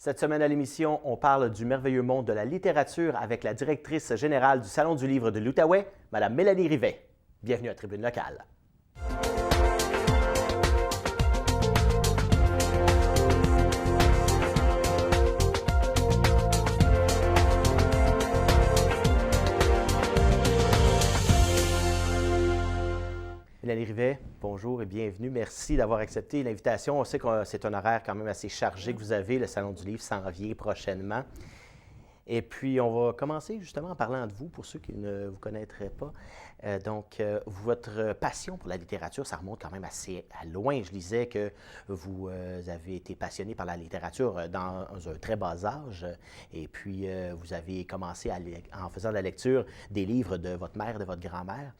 Cette semaine à l'émission, on parle du merveilleux monde de la littérature avec la directrice générale du Salon du livre de l'Outaouais, Mme Mélanie Rivet. Bienvenue à Tribune locale. Mélanie Rivet, bonjour et bienvenue. Merci d'avoir accepté l'invitation. On sait que c'est un horaire quand même assez chargé que vous avez. Le Salon du livre s'en revient prochainement. Et puis, on va commencer justement en parlant de vous, pour ceux qui ne vous connaîtraient pas. Votre passion pour la littérature, ça remonte quand même assez loin. Je lisais que vous avez été passionné par la littérature dans un très bas âge. Et puis, vous avez commencé en faisant de la lecture des livres de votre mère et de votre grand-mère.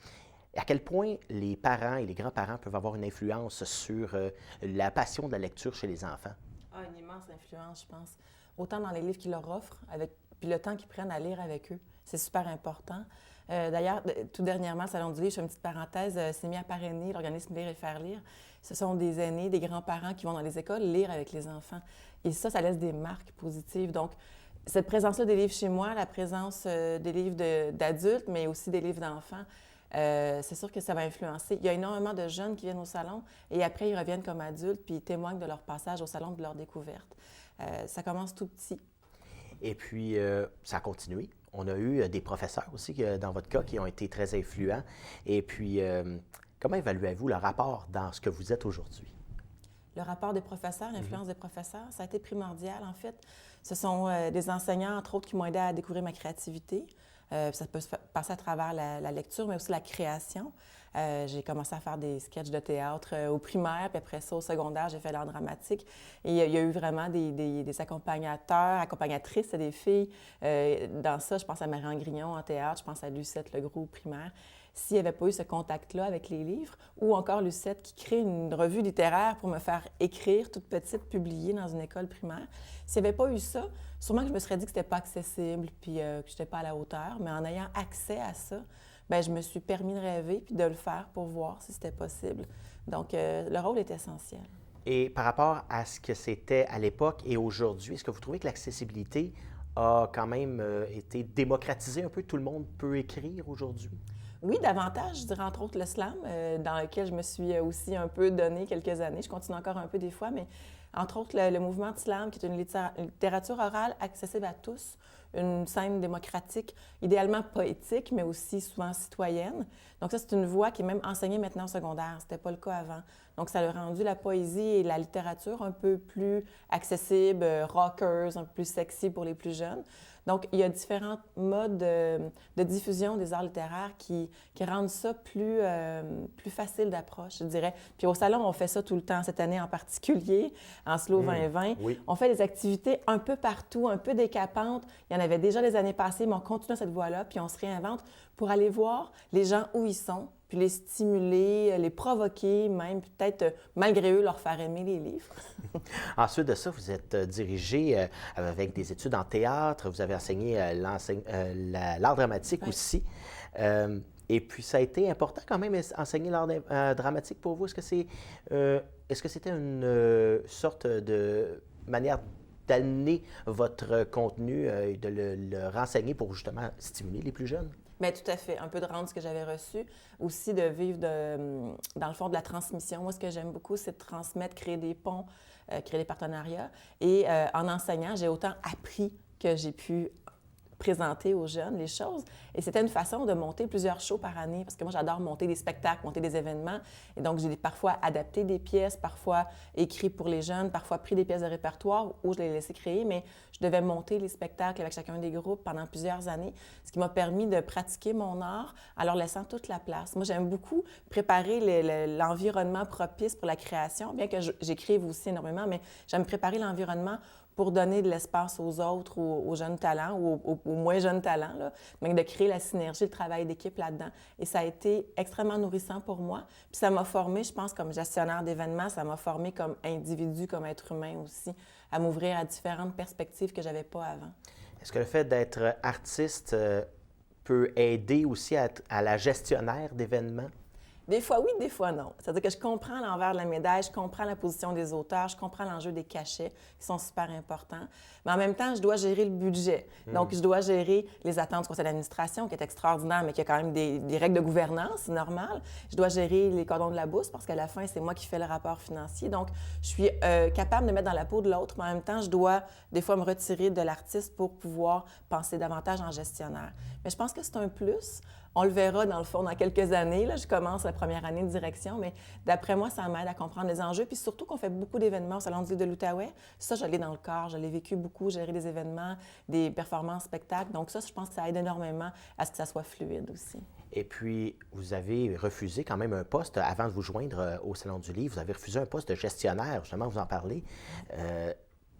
À quel point les parents et les grands-parents peuvent avoir une influence sur la passion de la lecture chez les enfants? Ah, une immense influence, je pense. Autant dans les livres qu'ils leur offrent, puis le temps qu'ils prennent à lire avec eux. C'est super important. D'ailleurs, tout dernièrement, au Salon du livre, je fais une petite parenthèse, s'est mis à parrainer l'organisme Lire et faire lire. Ce sont des aînés, des grands-parents qui vont dans les écoles lire avec les enfants. Et ça laisse des marques positives. Donc, cette présence-là des livres chez moi, la présence des livres d'adultes, mais aussi des livres d'enfants, c'est sûr que ça va influencer. Il y a énormément de jeunes qui viennent au salon et après, ils reviennent comme adultes puis ils témoignent de leur passage au salon, de leur découverte. Ça commence tout petit. Et puis, ça a continué. On a eu des professeurs aussi, dans votre cas, qui ont été très influents. Et puis, comment évaluez-vous le rapport dans ce que vous êtes aujourd'hui? Le rapport des professeurs, l'influence des professeurs, ça a été primordial, en fait. Ce sont des enseignants, entre autres, qui m'ont aidé à découvrir ma créativité. Ça peut se passer à travers la lecture, mais aussi la création. J'ai commencé à faire des sketchs de théâtre au primaire, puis après ça, au secondaire, j'ai fait l'art dramatique. Et il y a eu vraiment des accompagnateurs, accompagnatrices, des filles. Dans ça, je pense à Marianne Grignon en théâtre, je pense à Lucette Legroux au primaire. S'il n'y avait pas eu ce contact-là avec les livres, ou encore Lucette qui crée une revue littéraire pour me faire écrire, toute petite, publiée dans une école primaire, s'il n'y avait pas eu ça, sûrement que je me serais dit que c'était pas accessible puis que je n'étais pas à la hauteur. Mais en ayant accès à ça, bien, je me suis permis de rêver puis de le faire pour voir si c'était possible. Donc, le rôle est essentiel. Et par rapport à ce que c'était à l'époque et aujourd'hui, est-ce que vous trouvez que l'accessibilité a quand même été démocratisée un peu? Tout le monde peut écrire aujourd'hui? Oui, davantage, je dirais entre autres le slam, dans lequel je me suis aussi un peu donné quelques années. Je continue encore un peu des fois, mais entre autres le mouvement de slam, qui est une littérature orale accessible à tous, une scène démocratique, idéalement poétique, mais aussi souvent citoyenne. Donc ça, c'est une voie qui est même enseignée maintenant au secondaire. C'était pas le cas avant. Donc ça a rendu la poésie et la littérature un peu plus accessibles, rockers, un peu plus sexy pour les plus jeunes. Donc, il y a différents modes de diffusion des arts littéraires qui rendent ça plus facile d'approche, je dirais. Puis au Salon, on fait ça tout le temps, cette année en particulier, en Slow 2020. Oui. On fait des activités un peu partout, un peu décapantes. Il y en avait déjà les années passées, mais on continue cette voie-là, puis on se réinvente pour aller voir les gens où ils sont, puis les stimuler, les provoquer même, puis peut-être, malgré eux, leur faire aimer les livres. Ensuite de ça, vous êtes dirigé avec des études en théâtre, vous avez enseigné l'art dramatique aussi. Et puis, ça a été important quand même enseigner l'art dramatique pour vous. Est-ce que c'était une sorte de manière d'amener votre contenu et de le renseigner pour justement stimuler les plus jeunes? Bien, tout à fait. Un peu de rendre ce que j'avais reçu. Aussi de vivre, dans le fond, de la transmission. Moi, ce que j'aime beaucoup, c'est de transmettre, créer des ponts, créer des partenariats. Et en enseignant, j'ai autant appris que j'ai pu présenter aux jeunes les choses. Et c'était une façon de monter plusieurs shows par année, parce que moi, j'adore monter des spectacles, monter des événements. Et donc, j'ai parfois adapté des pièces, parfois écrit pour les jeunes, parfois pris des pièces de répertoire où je les laissais créer, mais je devais monter les spectacles avec chacun des groupes pendant plusieurs années, ce qui m'a permis de pratiquer mon art en leur laissant toute la place. Moi, j'aime beaucoup préparer l'environnement propice pour la création, bien que j'écrive aussi énormément, mais j'aime préparer l'environnement pour donner de l'espace aux autres, aux jeunes talents ou aux moins jeunes talents, là, mais de créer la synergie, le travail d'équipe là-dedans. Et ça a été extrêmement nourrissant pour moi. Puis ça m'a formée, je pense, comme gestionnaire d'événements, ça m'a formée comme individu, comme être humain aussi, à m'ouvrir à différentes perspectives que je n'avais pas avant. Est-ce que le fait d'être artiste peut aider aussi à la gestionnaire d'événements? Des fois oui, des fois non. C'est-à-dire que je comprends l'envers de la médaille, je comprends la position des auteurs, je comprends l'enjeu des cachets qui sont super importants. Mais en même temps, je dois gérer le budget. Donc, je dois gérer les attentes du conseil d'administration, qui est extraordinaire, mais qui a quand même des règles de gouvernance, c'est normal. Je dois gérer les cordons de la bourse, parce qu'à la fin, c'est moi qui fais le rapport financier. Donc, je suis capable de mettre dans la peau de l'autre, mais en même temps, je dois des fois me retirer de l'artiste pour pouvoir penser davantage en gestionnaire. Mais je pense que c'est un plus. On le verra, dans le fond, dans quelques années. Là, je commence la première année de direction, mais d'après moi, ça m'aide à comprendre les enjeux. Puis surtout qu'on fait beaucoup d'événements au Salon du livre de l'Outaouais. Ça, je l'ai dans le corps. Je l'ai vécu beaucoup, gérer des événements, des performances, spectacles. Donc ça, je pense que ça aide énormément à ce que ça soit fluide aussi. Et puis, vous avez refusé quand même un poste avant de vous joindre au Salon du livre. Vous avez refusé un poste de gestionnaire, justement, vous en parlez.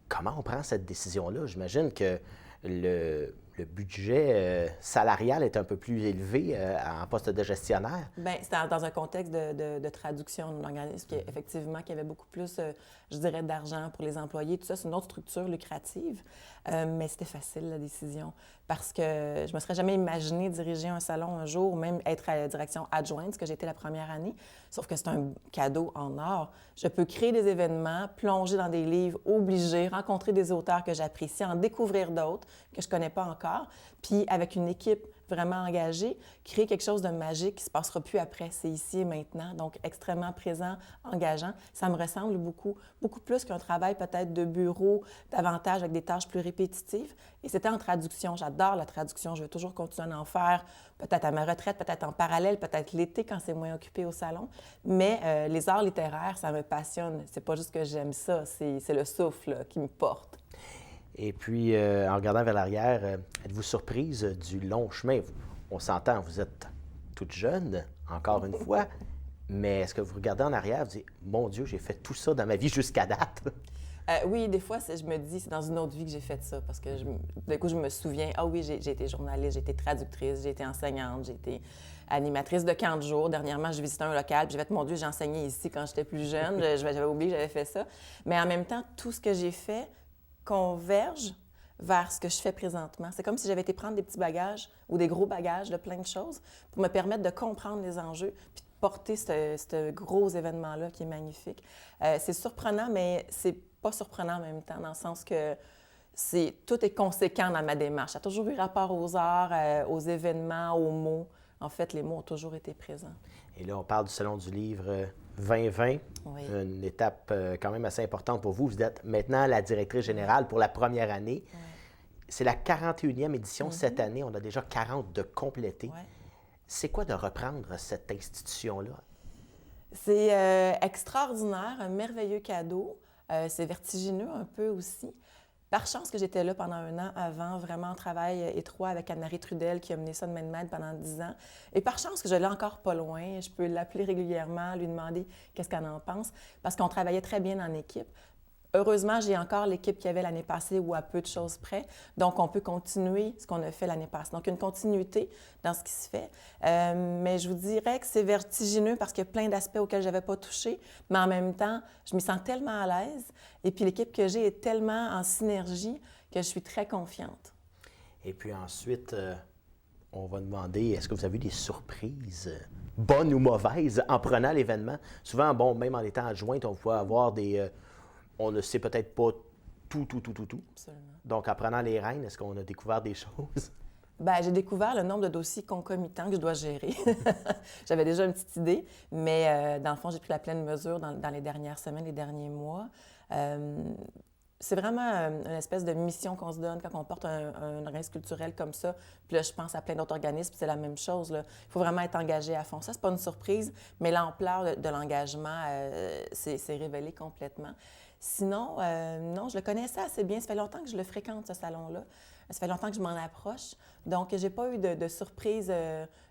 Comment on prend cette décision-là? J'imagine que le budget salarial est un peu plus élevé en poste de gestionnaire. Bien, c'était dans un contexte de traduction d'un organisme qui, effectivement, qui avait beaucoup plus, je dirais, d'argent pour les employés. Tout ça, c'est une autre structure lucrative. Mais c'était facile, la décision, parce que je me serais jamais imaginé diriger un salon un jour, ou même être à la direction adjointe, ce que j'ai été la première année. Sauf que c'est un cadeau en or. Je peux créer des événements, plonger dans des livres, obliger, rencontrer des auteurs que j'apprécie, en découvrir d'autres que je connais pas encore, puis avec une équipe vraiment engagée, créer quelque chose de magique qui ne se passera plus après. C'est ici et maintenant, donc extrêmement présent, engageant. Ça me ressemble beaucoup, beaucoup plus qu'un travail peut-être de bureau, davantage avec des tâches plus répétitives. Et c'était en traduction. J'adore la traduction. Je veux toujours continuer à en faire, peut-être à ma retraite, peut-être en parallèle, peut-être l'été quand c'est moins occupé au salon. Mais les arts littéraires, ça me passionne. C'est pas juste que j'aime ça, c'est le souffle là, qui me porte. Et puis, en regardant vers l'arrière, êtes-vous surprise du long chemin? On s'entend, vous êtes toute jeune, encore une fois, mais est-ce que vous regardez en arrière et vous dites « Mon Dieu, j'ai fait tout ça dans ma vie jusqu'à date ». Oui, des fois, je me dis, c'est dans une autre vie que j'ai fait ça, parce que du coup, je me souviens, ah oui, j'ai été journaliste, j'ai été traductrice, j'ai été enseignante, j'ai été animatrice de camp de jour. Dernièrement, j'ai visité un local, puis j'ai fait, mon Dieu, j'ai enseigné ici quand j'étais plus jeune, j'avais oublié que j'avais fait ça. Mais en même temps, tout ce que j'ai fait converge vers ce que je fais présentement. C'est comme si j'avais été prendre des petits bagages ou des gros bagages de plein de choses pour me permettre de comprendre les enjeux puis de porter ce gros événement-là qui est magnifique. C'est surprenant, mais c'est pas surprenant en même temps, dans le sens que tout est conséquent dans ma démarche. Ça a toujours eu rapport aux arts, aux événements, aux mots. En fait, les mots ont toujours été présents. Et là, on parle du Salon du livre 2020, oui. Une étape quand même assez importante pour vous. Vous êtes maintenant la directrice générale pour la première année. Oui. C'est la 41e édition cette année. On a déjà 40 de complétés. Oui. C'est quoi de reprendre cette institution-là? C'est extraordinaire, un merveilleux cadeau. C'est vertigineux un peu aussi. Par chance que j'étais là pendant un an avant, vraiment en travail étroit avec Anne-Marie Trudel qui a mené ça de main de maître pendant 10 ans. Et par chance que je l'ai encore pas loin, je peux l'appeler régulièrement, lui demander qu'est-ce qu'elle en pense, parce qu'on travaillait très bien en équipe. Heureusement, j'ai encore l'équipe qu'il y avait l'année passée ou à peu de choses près. Donc, on peut continuer ce qu'on a fait l'année passée. Donc, une continuité dans ce qui se fait. Mais je vous dirais que c'est vertigineux parce qu'il y a plein d'aspects auxquels je n'avais pas touché. Mais en même temps, je m'y sens tellement à l'aise. Et puis, l'équipe que j'ai est tellement en synergie que je suis très confiante. Et puis ensuite, on va demander, est-ce que vous avez eu des surprises, bonnes ou mauvaises, en prenant l'événement? Souvent, bon, même en étant adjointe, on peut avoir des... on ne sait peut-être pas tout. Absolument. Donc, en prenant les rênes, est-ce qu'on a découvert des choses? Bien, j'ai découvert le nombre de dossiers concomitants que je dois gérer. J'avais déjà une petite idée, mais dans le fond, j'ai pris la pleine mesure dans les dernières semaines, les derniers mois. C'est vraiment une espèce de mission qu'on se donne quand on porte un organisme culturel comme ça. Puis là, je pense à plein d'autres organismes, c'est la même chose. Là. Il faut vraiment être engagé à fond. Ça, c'est pas une surprise, mais l'ampleur de l'engagement s'est révélée complètement. Sinon, non, je le connaissais assez bien. Ça fait longtemps que je le fréquente, ce salon-là. Ça fait longtemps que je m'en approche. Donc, j'ai pas eu de surprises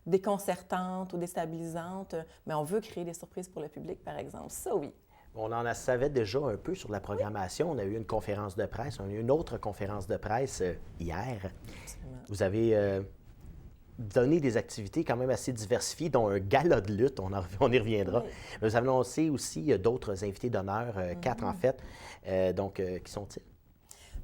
déconcertantes ou déstabilisantes, mais on veut créer des surprises pour le public, par exemple. Ça, oui. On en savait déjà un peu sur la programmation. On a eu une conférence de presse. On a eu une autre conférence de presse hier. Absolument. Vous avez donné des activités quand même assez diversifiées, dont un gala de lutte. On y reviendra. Oui. Vous avez annoncé aussi d'autres invités d'honneur, 4 en fait. Donc, qui sont-ils?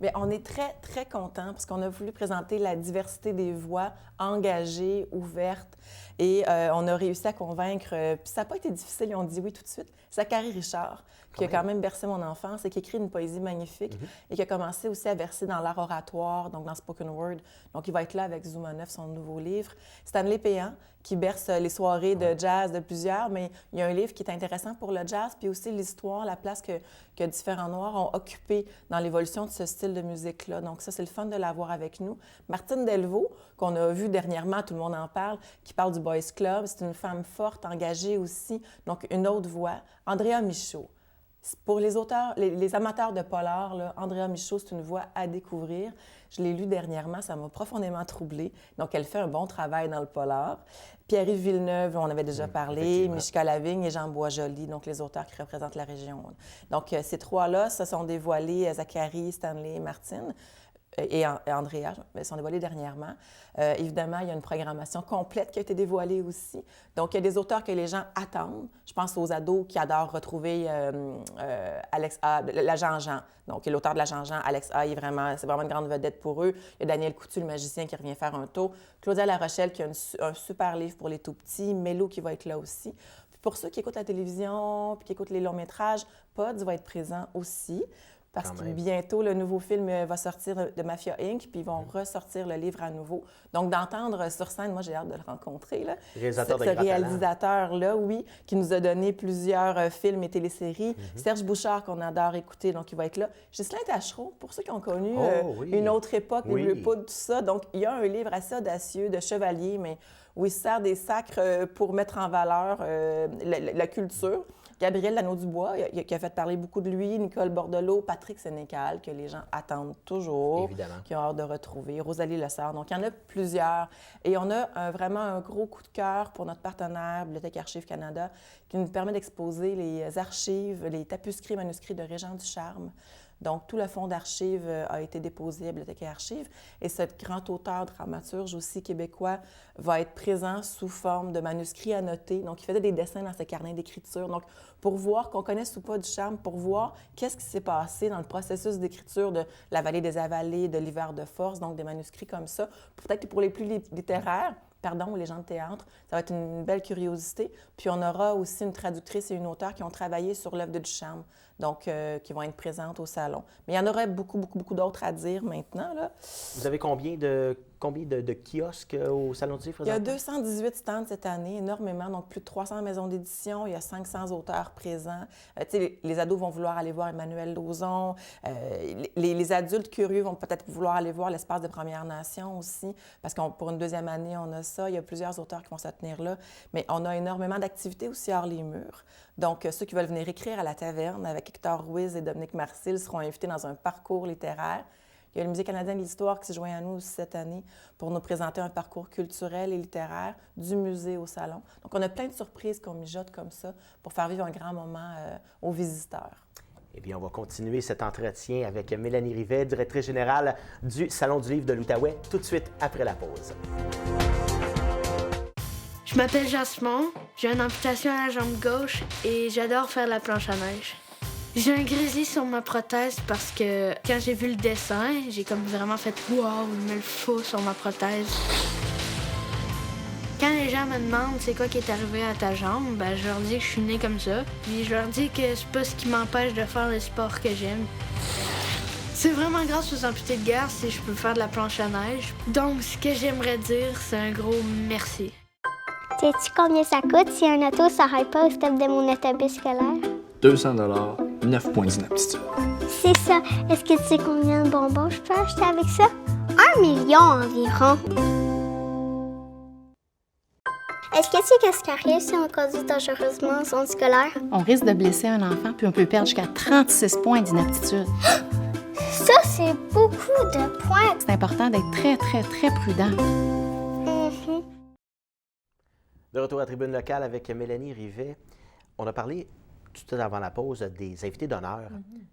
Bien, on est très, très contents parce qu'on a voulu présenter la diversité des voix engagées, ouvertes. Et on a réussi à convaincre, puis ça n'a pas été difficile, ils ont dit oui tout de suite, Zachary Richard, qui a quand même bercé mon enfance et qui écrit une poésie magnifique et qui a commencé aussi à verser dans l'art oratoire, donc dans spoken word. Donc, il va être là avec Zuma 9, son nouveau livre. Stanley Péan, qui berce les soirées de jazz de plusieurs, mais il y a un livre qui est intéressant pour le jazz, puis aussi l'histoire, la place que différents Noirs ont occupée dans l'évolution de ce style de musique-là. Donc ça, c'est le fun de l'avoir avec nous. Martine Delvaux, qu'on a vu dernièrement, tout le monde en parle, qui parle du Boys Club. C'est une femme forte, engagée aussi, donc une autre voix. Andrea Michaud. Pour les auteurs, les amateurs de polar, là, Andrea Michaud, c'est une voix à découvrir. Je l'ai lu dernièrement, ça m'a profondément troublée. Donc, elle fait un bon travail dans le polar. Pierre-Yves Villeneuve, on avait déjà parlé, Michka Lavigne et Jean Boisjoli, donc les auteurs qui représentent la région. Donc, ces trois-là se sont dévoilés, Zachary, Stanley et Martine. Et Andrea sont dévoilés dernièrement. Évidemment, il y a une programmation complète qui a été dévoilée aussi. Donc, il y a des auteurs que les gens attendent. Je pense aux ados qui adorent retrouver Alex A, la Jean-Jean. Donc, l'auteur de la Jean-Jean, Alex A, c'est vraiment une grande vedette pour eux. Il y a Daniel Coutu, le magicien, qui revient faire un tour. Claudia Larochelle, qui a un super livre pour les tout-petits. Mélo, qui va être là aussi. Puis pour ceux qui écoutent la télévision puis qui écoutent les longs-métrages, Pods va être présent aussi. Parce que bientôt, le nouveau film va sortir de Mafia Inc., puis ils vont ressortir le livre à nouveau. Donc, d'entendre sur scène, moi, j'ai hâte de le rencontrer. Là. Ce réalisateur-là, oui, qui nous a donné plusieurs films et téléséries. Serge Bouchard, qu'on adore écouter, donc il va être là. Ghislain Tachereau, pour ceux qui ont connu une autre époque, les Bleus Poudres, tout ça. Donc, il y a un livre assez audacieux de chevalier, mais où il sert des sacres pour mettre en valeur la culture. Gabriel Lano-Dubois, qui a fait parler beaucoup de lui, Nicole Bordelot, Patrick Sénécal, que les gens attendent toujours, qui ont hâte de retrouver, Rosalie Lessard. Donc, il y en a plusieurs. Et on a vraiment un gros coup de cœur pour notre partenaire, Bibliothèque Archives Canada, qui nous permet d'exposer les archives, les tapuscrits manuscrits de Régent Ducharme. Donc, tout le fonds d'archives a été déposé à Bibliothèque et Archives. Et ce grand auteur, dramaturge aussi québécois, va être présent sous forme de manuscrits annotés. Donc, il faisait des dessins dans ses carnets d'écriture. Donc, pour voir, qu'on connaisse ou pas Ducharme, pour voir qu'est-ce qui s'est passé dans le processus d'écriture de La Vallée des Avalées, de L'Hiver de Force, donc des manuscrits comme ça. Peut-être que pour les plus littéraires, ou les gens de théâtre, ça va être une belle curiosité. Puis on aura aussi une traductrice et une auteure qui ont travaillé sur l'œuvre de Ducharme, donc qui vont être présentes au salon. Mais il y en aurait beaucoup, beaucoup, beaucoup d'autres à dire maintenant, là. Vous avez combien de kiosques au Salon du Livre? Il y a 218 stands cette année, énormément, donc plus de 300 maisons d'édition, il y a 500 auteurs présents. Les ados vont vouloir aller voir Emmanuel Lauzon, les adultes curieux vont peut-être vouloir aller voir l'Espace de Premières Nations aussi, parce que pour une deuxième année, on a ça. Il y a plusieurs auteurs qui vont se tenir là, mais on a énormément d'activités aussi hors les murs. Donc, ceux qui veulent venir écrire à la taverne avec Hector Ruiz et Dominique Marcil seront invités dans un parcours littéraire. Il y a le Musée canadien de l'histoire qui s'est joint à nous aussi cette année pour nous présenter un parcours culturel et littéraire du musée au salon. Donc, on a plein de surprises qu'on mijote comme ça pour faire vivre un grand moment aux visiteurs. Eh bien, on va continuer cet entretien avec Mélanie Rivet, directrice générale du Salon du Livre de l'Outaouais, tout de suite après la pause. Je m'appelle Jasmine, j'ai une amputation à la jambe gauche et j'adore faire la planche à neige. J'ai un grizzly sur ma prothèse parce que quand j'ai vu le dessin, j'ai comme vraiment fait « Wow, il me le faut sur ma prothèse ». Quand les gens me demandent c'est quoi qui est arrivé à ta jambe, ben, je leur dis que je suis née comme ça. Puis je leur dis que c'est pas ce qui m'empêche de faire le sport que j'aime. C'est vraiment grâce aux amputés de guerre si je peux faire de la planche à neige. Donc, ce que j'aimerais dire, c'est un gros merci. Sais-tu combien ça coûte si un auto s'arrête pas au stop de mon autobus scolaire? 200 $, 9 points d'inaptitude. C'est ça. Est-ce que tu sais combien de bonbons je peux acheter avec ça? 1 million environ. Est-ce que tu sais qu'est-ce qui arrive si on conduit dangereusement en zone scolaire? On risque de blesser un enfant, puis on peut perdre jusqu'à 36 points d'inaptitude. Ça, c'est beaucoup de points. C'est important d'être très, très, très prudent. De retour à Tribune locale avec Mélanie Rivet. On a parlé tout avant la pause des invités d'honneur.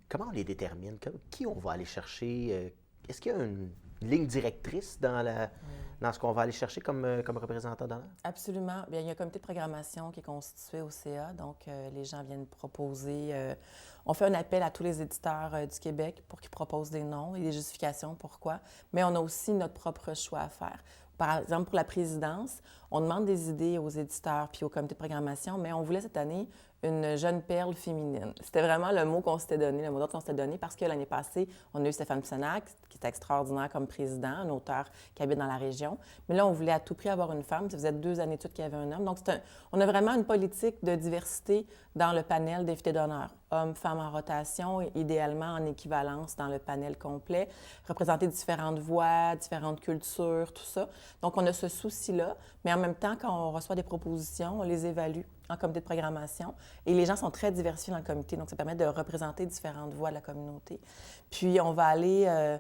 Comment on les détermine? Qui on va aller chercher? Est-ce qu'il y a ligne directrice dans ce qu'on va aller chercher comme représentant d'honneur? Absolument. Bien, il y a un comité de programmation qui est constitué au CA, donc les gens viennent proposer. On fait un appel à tous les éditeurs du Québec pour qu'ils proposent des noms et des justifications pourquoi, mais on a aussi notre propre choix à faire. Par exemple, pour la présidence, on demande des idées aux éditeurs puis au comité de programmation, mais on voulait cette année une jeune perle féminine. C'était vraiment le mot qu'on s'était donné, le mot d'ordre qu'on s'était donné, parce que l'année passée, on a eu Stéphane Psenac, qui est extraordinaire comme président, un auteur qui habite dans la région. Mais là, on voulait à tout prix avoir une femme. Ça faisait 2 années toutes qu'il y avait un homme. Donc, on a vraiment une politique de diversité dans le panel d'invités d'honneur. Hommes, femmes en rotation, et idéalement en équivalence dans le panel complet. Représenter différentes voix, différentes cultures, tout ça. Donc, on a ce souci-là. Mais en même temps, quand on reçoit des propositions, on les évalue en comité de programmation. Et les gens sont très diversifiés dans le comité, donc ça permet de représenter différentes voix de la communauté. Puis, on va aller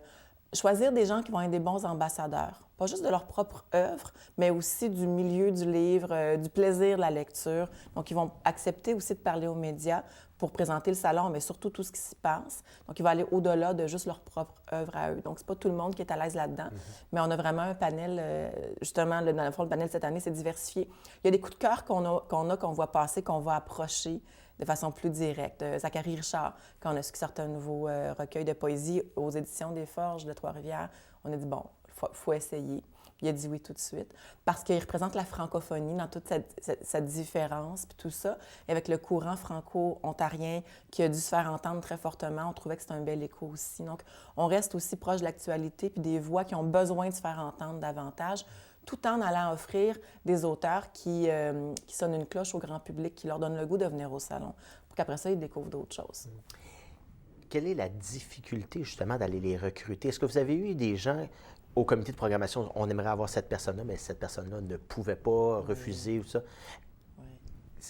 choisir des gens qui vont être des bons ambassadeurs, pas juste de leur propre œuvre, mais aussi du milieu du livre, du plaisir de la lecture. Donc, ils vont accepter aussi de parler aux médias pour présenter le salon, mais surtout tout ce qui s'y passe. Donc, ils vont aller au-delà de juste leur propre œuvre à eux. Donc, c'est pas tout le monde qui est à l'aise là-dedans, mais on a vraiment un panel, justement, dans le fond, le panel cette année, c'est diversifié. Il y a des coups de cœur qu'on voit passer, qu'on va approcher de façon plus directe. Zachary Richard, quand on a su qu'il sortait un nouveau recueil de poésie aux éditions des Forges de Trois-Rivières, on a dit, bon, faut essayer. Puis il a dit oui tout de suite, parce qu'il représente la francophonie dans toute cette différence, puis tout ça. Et avec le courant franco-ontarien qui a dû se faire entendre très fortement, on trouvait que c'était un bel écho aussi. Donc, on reste aussi proche de l'actualité, puis des voix qui ont besoin de se faire entendre davantage, tout en allant offrir des auteurs qui sonnent une cloche au grand public, qui leur donnent le goût de venir au salon, pour qu'après ça, ils découvrent d'autres choses. Quelle est la difficulté, justement, d'aller les recruter? Est-ce que vous avez eu des gens au comité de programmation, on aimerait avoir cette personne-là, mais cette personne-là ne pouvait pas refuser ou ça?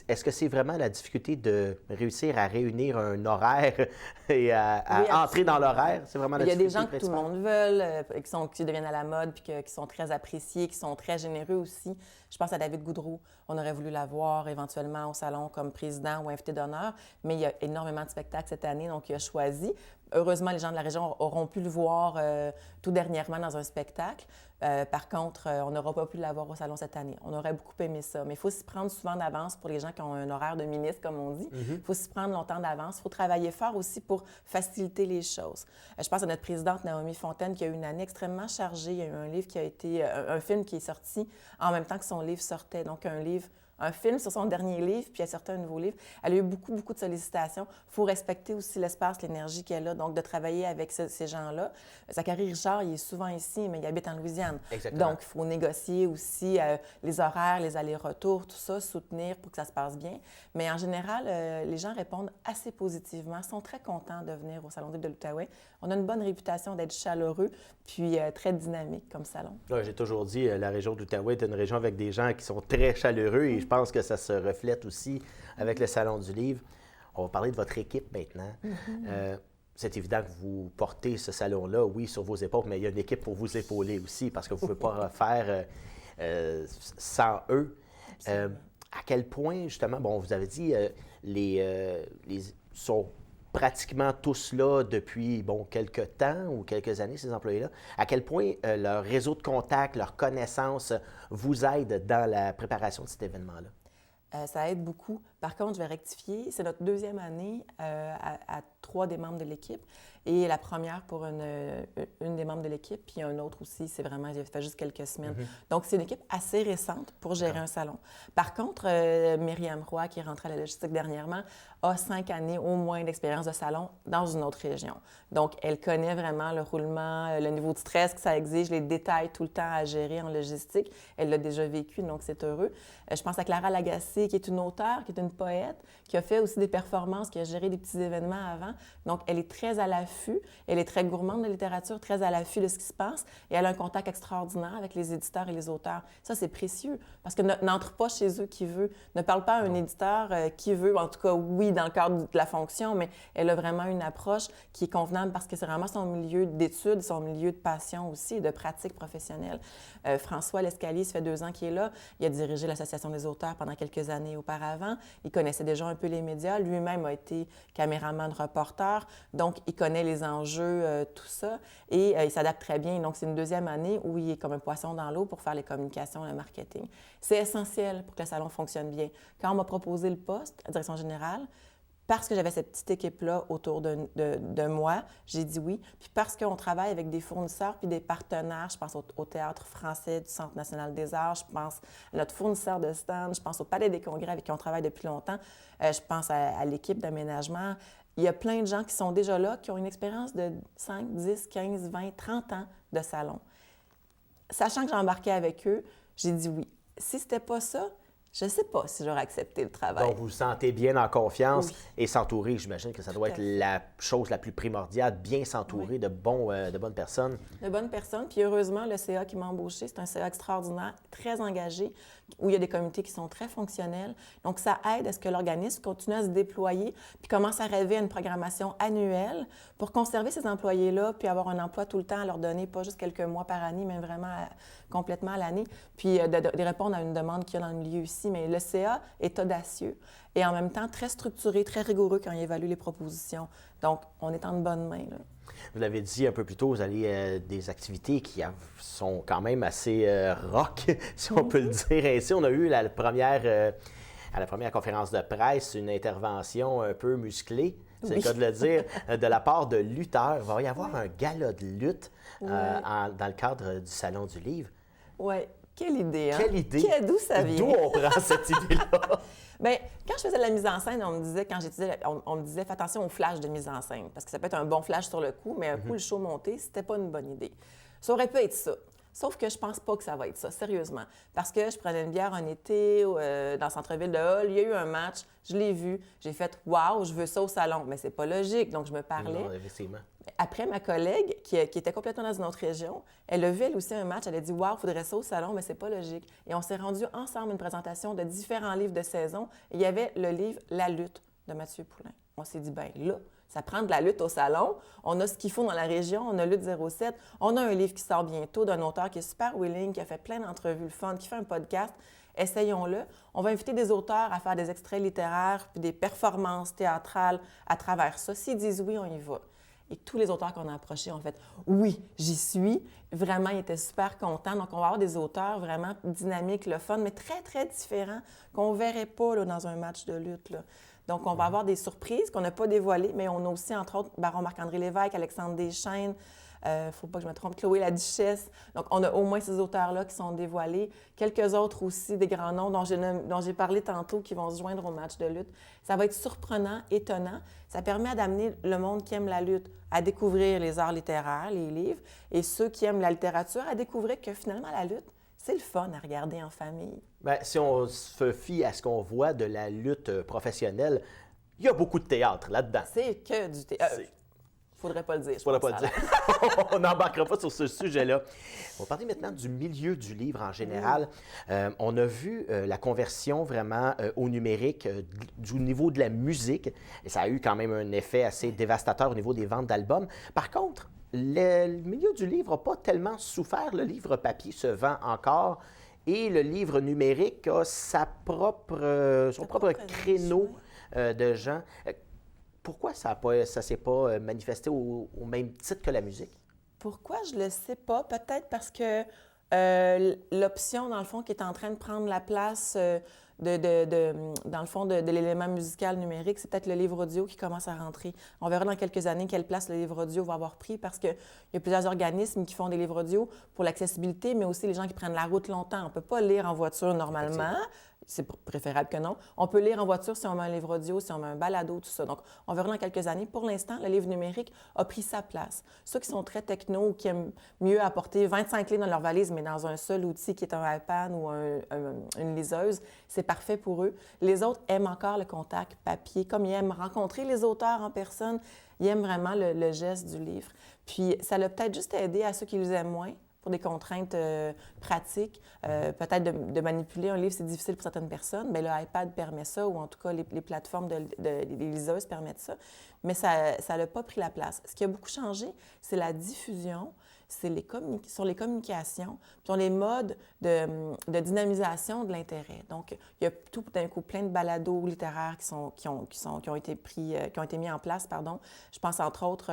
Est-ce que c'est vraiment la difficulté de réussir à réunir un horaire et à entrer dans l'horaire? C'est vraiment la difficulté. Il y a des gens que tout le monde veut, qui deviennent à la mode, puis qui sont très appréciés, qui sont très généreux aussi. Je pense à David Goudreau. On aurait voulu l'avoir éventuellement au salon comme président ou invité d'honneur, mais il y a énormément de spectacles cette année, donc il a choisi. Heureusement, les gens de la région auront pu le voir tout dernièrement dans un spectacle. Par contre, on n'aura pas pu l'avoir au salon cette année. On aurait beaucoup aimé ça, mais il faut s'y prendre souvent d'avance pour les gens qui ont un horaire de ministre, comme on dit. Il faut s'y prendre longtemps d'avance. Il faut travailler fort aussi pour faciliter les choses. Je pense à notre présidente Naomi Fontaine qui a eu une année extrêmement chargée. Il y a eu un livre qui a été, un film qui est sorti en même temps que son livre sortait. Donc, un film sur son dernier livre, puis elle sortait un nouveau livre. Elle a eu beaucoup, beaucoup de sollicitations. Il faut respecter aussi l'espace, l'énergie qu'elle a, donc de travailler avec ces gens-là. Zachary Richard, il est souvent ici, mais il habite en Louisiane. Exactement. Donc, il faut négocier aussi les horaires, les allers-retours, tout ça, soutenir pour que ça se passe bien. Mais en général, les gens répondent assez positivement, sont très contents de venir au Salon du livre de l'Outaouais. On a une bonne réputation d'être chaleureux, puis très dynamique comme salon. Ouais, j'ai toujours dit la région de l'Outaouais est une région avec des gens qui sont très chaleureux et je pense que ça se reflète aussi avec le Salon du livre. On va parler de votre équipe maintenant. C'est évident que vous portez ce salon-là, oui, sur vos épaules, mais il y a une équipe pour vous épauler aussi parce que vous ne pouvez pas faire sans eux. À quel point, justement, bon, vous avez dit, les sont pratiquement tous là depuis, bon, quelques temps ou quelques années, ces employés-là. À quel point leur réseau de contacts, leur connaissance vous aide dans la préparation de cet événement-là? Ça aide beaucoup. Par contre, je vais rectifier, c'est notre 2e année à 3 des membres de l'équipe et la première pour une des membres de l'équipe, puis un autre aussi, c'est vraiment, il fait juste quelques semaines. Donc, c'est une équipe assez récente pour gérer un salon. Par contre, Myriam Roy, qui est rentrée à la logistique dernièrement, a 5 années au moins d'expérience de salon dans une autre région. Donc, elle connaît vraiment le roulement, le niveau de stress que ça exige, les détails tout le temps à gérer en logistique. Elle l'a déjà vécu, donc c'est heureux. Je pense à Clara Lagacé, qui est une auteure, qui est une poète, qui a fait aussi des performances, qui a géré des petits événements avant. Donc, elle est très à l'affût. Elle est très gourmande de littérature, très à l'affût de ce qui se passe. Et elle a un contact extraordinaire avec les éditeurs et les auteurs. Ça, c'est précieux, parce que n'entre pas chez eux qui veut. Ne parle pas à un éditeur qui veut, en tout cas, oui, dans le cadre de la fonction, mais elle a vraiment une approche qui est convenable parce que c'est vraiment son milieu d'études, son milieu de passion aussi et de pratique professionnelle. François Lescalier, ça fait 2 ans qu'il est là. Il a dirigé l'Association des auteurs pendant quelques années auparavant. Il connaissait déjà un peu les médias. Lui-même a été caméraman, reporter. Donc, il connaît les enjeux, tout ça. Et il s'adapte très bien. Donc, c'est une deuxième année où il est comme un poisson dans l'eau pour faire les communications, le marketing. C'est essentiel pour que le salon fonctionne bien. Quand on m'a proposé le poste à direction générale, parce que j'avais cette petite équipe-là autour de moi, j'ai dit oui. Puis parce qu'on travaille avec des fournisseurs puis des partenaires, je pense au Théâtre français du Centre national des arts, je pense à notre fournisseur de stand, je pense au Palais des congrès avec qui on travaille depuis longtemps, je pense à l'équipe d'aménagement. Il y a plein de gens qui sont déjà là, qui ont une expérience de 5, 10, 15, 20, 30 ans de salon. Sachant que j'embarquais avec eux, j'ai dit oui. Si c'était pas ça, je ne sais pas si j'aurais accepté le travail. Donc, vous vous sentez bien en confiance Oui. et s'entourer, j'imagine que ça doit être la chose la plus primordiale, bien s'entourer de bonnes personnes. De bonnes personnes. Puis heureusement, le CA qui m'a embauché, c'est un CA extraordinaire, très engagé, où il y a des comités qui sont très fonctionnels. Donc, ça aide à ce que l'organisme continue à se déployer puis commence à rêver à une programmation annuelle pour conserver ces employés-là puis avoir un emploi tout le temps à leur donner, pas juste quelques mois par année, mais vraiment complètement à l'année. Puis de répondre à une demande qu'il y a dans le milieu ici. Mais le CA est audacieux et en même temps très structuré, très rigoureux quand il évalue les propositions. Donc, on est en de bonnes mains, là. Vous l'avez dit un peu plus tôt, vous avez des activités qui sont quand même assez rock, si on peut le dire ainsi. On a eu à la première conférence de presse une intervention un peu musclée, c'est le cas de le dire, de la part de lutteurs. Il va y avoir un gala de lutte dans le cadre du Salon du Livre. Oui. Quelle idée, hein? Quelle idée! D'où ça vient? D'où on prend cette idée-là? Bien, quand je faisais de la mise en scène, on me disait, quand j'étudiais, on me disait, fais attention au flash de mise en scène, parce que ça peut être un bon flash sur le coup, mais un coup, le show monté, c'était pas une bonne idée. Ça aurait pu être ça. Sauf que je pense pas que ça va être ça, sérieusement. Parce que je prenais une bière un été dans le centre-ville de Hull, il y a eu un match, je l'ai vu, j'ai fait « Wow, je veux ça au salon ». Mais c'est pas logique, donc je me parlais. Non, effectivement. Après, ma collègue, qui était complètement dans une autre région, elle a vu, elle aussi, un match. Elle a dit « Wow, il faudrait ça au salon, mais c'est pas logique ». Et on s'est rendu ensemble une présentation de différents livres de saison. Et il y avait le livre « La lutte » de Mathieu Poulain. On s'est dit « Bien là, ça prend de la lutte au salon. On a ce qu'il faut dans la région. On a Lutte 07. On a un livre qui sort bientôt d'un auteur qui est super willing, qui a fait plein d'entrevues, le fun, qui fait un podcast. Essayons-le. On va inviter des auteurs à faire des extraits littéraires puis des performances théâtrales à travers ça. S'ils disent oui, on y va. » Et tous les auteurs qu'on a approchés ont fait « Oui, j'y suis ». Vraiment, ils étaient super contents. Donc, on va avoir des auteurs vraiment dynamiques, le fun, mais très, très différents qu'on ne verrait pas là, dans un match de lutte, là. Donc, on va avoir des surprises qu'on n'a pas dévoilées, mais on a aussi, entre autres, Baron Marc-André Lévesque, Alexandre Deschaines, faut pas que je me trompe, Chloé la Duchesse. Donc, on a au moins ces auteurs-là qui sont dévoilés. Quelques autres aussi, des grands noms dont j'ai parlé tantôt, qui vont se joindre au match de lutte. Ça va être surprenant, étonnant. Ça permet d'amener le monde qui aime la lutte à découvrir les arts littéraires, les livres, et ceux qui aiment la littérature à découvrir que finalement, la lutte, c'est le fun à regarder en famille. Bien, si on se fie à ce qu'on voit de la lutte professionnelle, il y a beaucoup de théâtre là-dedans. C'est que du théâtre. Faudrait pas le dire. Faudrait pas le dire. On n'embarquera pas sur ce sujet-là. On va parler maintenant du milieu du livre en général. On a vu la conversion vraiment au numérique du niveau de la musique. Et ça a eu quand même un effet assez dévastateur au niveau des ventes d'albums. Par contre, le milieu du livre n'a pas tellement souffert. Le livre papier se vend encore. Et le livre numérique a son propre créneau de gens. Pourquoi ça ne s'est pas manifesté au même titre que la musique? Pourquoi? Je ne le sais pas. Peut-être parce que l'option, dans le fond, qui est en train de prendre la place dans le fond, de l'élément musical numérique, c'est peut-être le livre audio qui commence à rentrer. On verra dans quelques années quelle place le livre audio va avoir pris parce qu'il y a plusieurs organismes qui font des livres audio pour l'accessibilité, mais aussi les gens qui prennent la route longtemps. On ne peut pas lire en voiture normalement. C'est préférable que non. On peut lire en voiture si on met un livre audio, si on met un balado, tout ça. Donc, on verra dans quelques années. Pour l'instant, le livre numérique a pris sa place. Ceux qui sont très techno ou qui aiment mieux apporter 25 clés dans leur valise, mais dans un seul outil qui est un iPad ou une liseuse, c'est parfait pour eux. Les autres aiment encore le contact papier, comme ils aiment rencontrer les auteurs en personne. Ils aiment vraiment le geste du livre. Puis, ça l'a peut-être juste aidé à ceux qui les aiment moins, pour des contraintes pratiques. Peut-être de manipuler un livre, c'est difficile pour certaines personnes, mais le iPad permet ça, ou en tout cas, les plateformes des liseuses permettent ça. mais ça n'a pas pris la place. Ce qui a beaucoup changé, c'est la diffusion, c'est sur les communications, puis sur les modes de dynamisation de l'intérêt. Donc, il y a tout d'un coup plein de balados littéraires qui ont été mis en place, pardon. Je pense entre autres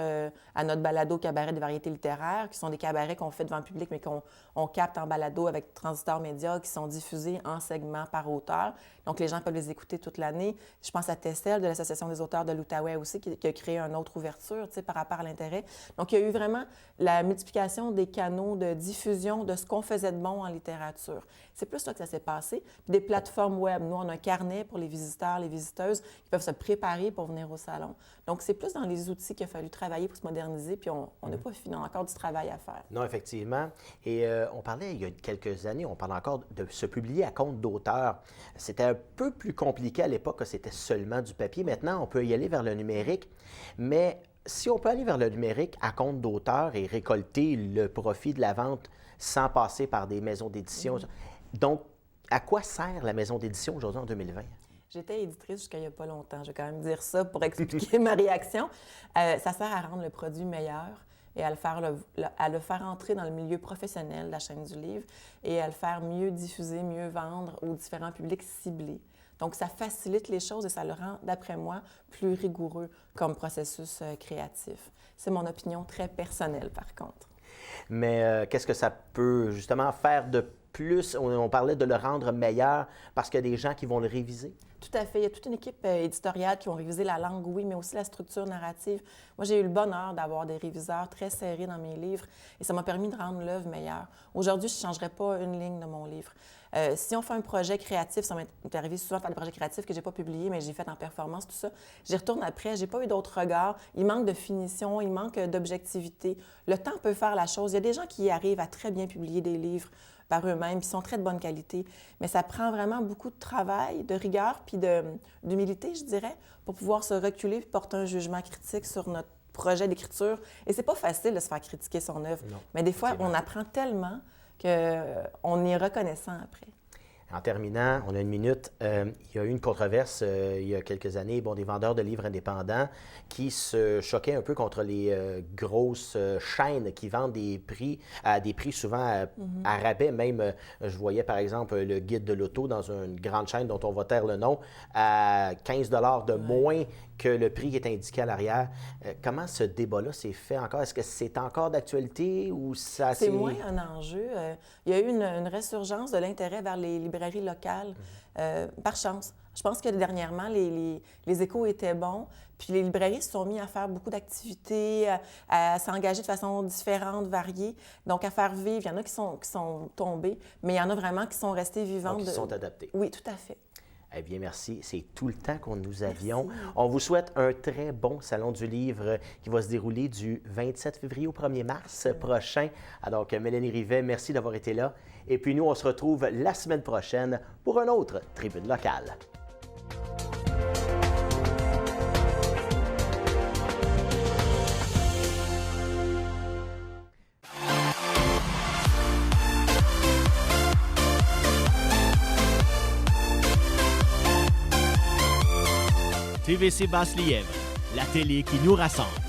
à notre balado cabaret de variété littéraire, qui sont des cabarets qu'on fait devant le public, mais qu'on capte en balado avec Transistor Média, qui sont diffusés en segments par auteur. Donc, les gens peuvent les écouter toute l'année. Je pense à Tessel, de l'Association des auteurs de l'Outaouais aussi, qui a créé une autre ouverture, par rapport à l'intérêt. Donc, il y a eu vraiment la multiplication des canaux de diffusion de ce qu'on faisait de bon en littérature. C'est plus là que ça s'est passé. Puis des plateformes web. Nous, on a un carnet pour les visiteurs, les visiteuses qui peuvent se préparer pour venir au salon. Donc, c'est plus dans les outils qu'il a fallu travailler pour se moderniser, puis on n'a pas fini, on a encore du travail à faire. Non, effectivement. Et on parlait, il y a quelques années, on parlait encore de se publier à compte d'auteur. C'était un peu plus compliqué à l'époque, que c'était seulement du papier. Maintenant, on peut y aller vers le numérique, mais si on peut aller vers le numérique à compte d'auteur et récolter le profit de la vente sans passer par des maisons d'édition, donc, à quoi sert la maison d'édition aujourd'hui en 2020? J'étais éditrice jusqu'à il n'y a pas longtemps. Je vais quand même dire ça pour expliquer ma réaction. Ça sert à rendre le produit meilleur et à le faire entrer dans le milieu professionnel de la chaîne du livre et à le faire mieux diffuser, mieux vendre aux différents publics ciblés. Donc, ça facilite les choses et ça le rend, d'après moi, plus rigoureux comme processus créatif. C'est mon opinion très personnelle, par contre. Mais qu'est-ce que ça peut justement faire de plus? On parlait de le rendre meilleur parce qu'il y a des gens qui vont le réviser. Tout à fait. Il y a toute une équipe éditoriale qui ont révisé la langue, oui, mais aussi la structure narrative. Moi, j'ai eu le bonheur d'avoir des réviseurs très serrés dans mes livres et ça m'a permis de rendre l'œuvre meilleure. Aujourd'hui, je ne changerais pas une ligne de mon livre. Si on fait un projet créatif, ça m'est arrivé souvent de faire des projets créatifs que je n'ai pas publiés, mais j'ai fait en performance, tout ça. J'y retourne après, je n'ai pas eu d'autre regard. Il manque de finition, il manque d'objectivité. Le temps peut faire la chose. Il y a des gens qui arrivent à très bien publier des livres par eux-mêmes, qui sont très de bonne qualité. Mais ça prend vraiment beaucoup de travail, de rigueur, puis d'humilité, je dirais, pour pouvoir se reculer et porter un jugement critique sur notre projet d'écriture. Et c'est pas facile de se faire critiquer son œuvre. Non, mais des fois, on apprend tellement qu'on est reconnaissant après. En terminant, on a une minute. Il y a eu une controverse il y a quelques années, des vendeurs de livres indépendants qui se choquaient un peu contre les grosses chaînes qui vendent des prix à des prix souvent à rabais. Même, je voyais par exemple le Guide de l'auto dans une grande chaîne dont on va taire le nom à 15 $ de moins que le prix qui est indiqué à l'arrière. Comment ce débat-là s'est fait encore? Est-ce que c'est encore d'actualité ou ça c'est moins un enjeu. Il y a eu une résurgence de l'intérêt vers les librairies locales, par chance. Je pense que dernièrement, les échos étaient bons, puis les librairies se sont mis à faire beaucoup d'activités, à s'engager de façon différente, variée, donc à faire vivre. Il y en a qui sont tombés, mais il y en a vraiment qui sont restés vivantes. Donc, qui sont adaptés. Oui, tout à fait. Eh bien, merci. C'est tout le temps qu'on nous avions. Merci. On vous souhaite un très bon Salon du livre qui va se dérouler du 27 février au 1er mars prochain. Alors, Mélanie Rivet, merci d'avoir été là. Et puis, nous, on se retrouve la semaine prochaine pour un autre Tribune locale. TVC Basse-Lièvre, la télé qui nous rassemble.